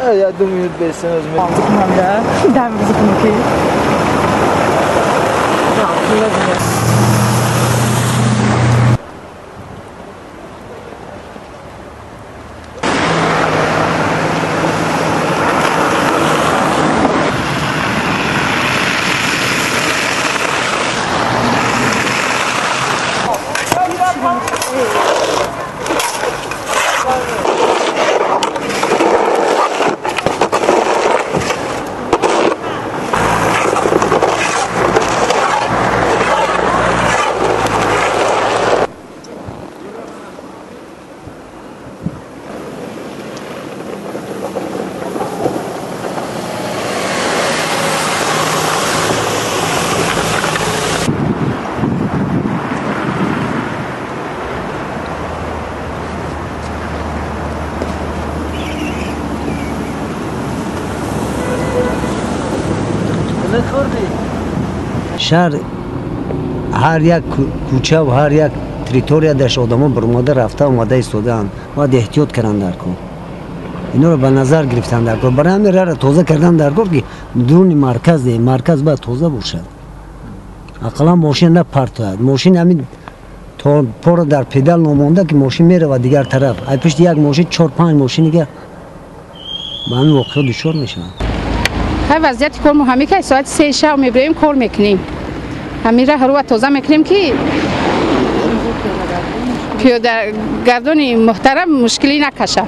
یا 2 minut بیستن از میرم دم بزنم که شهر هر یک کوچه و هر یک تریتوریا داشت آدما برموده رفته اومده ایستادن باید احتیاط کردن در کار اینا رو به نظر گرفتن در کار برای همین راه تازه کردن در کار که درون مرکز باید تازه باشد اقلا ماشین نه پرتوید ماشین همین تا پا در پدال نمونده که ماشین میره و دیگر طرف ای پشت یک ماشین 4-5 ماشین دیگه به همین واقعا دچار میشن های وضعیت کار همین که ساعت 3 شب میبریم کار میکنیم همین راه رو تازه میکنیم که پیاده گردون محترم مشکلی نکشه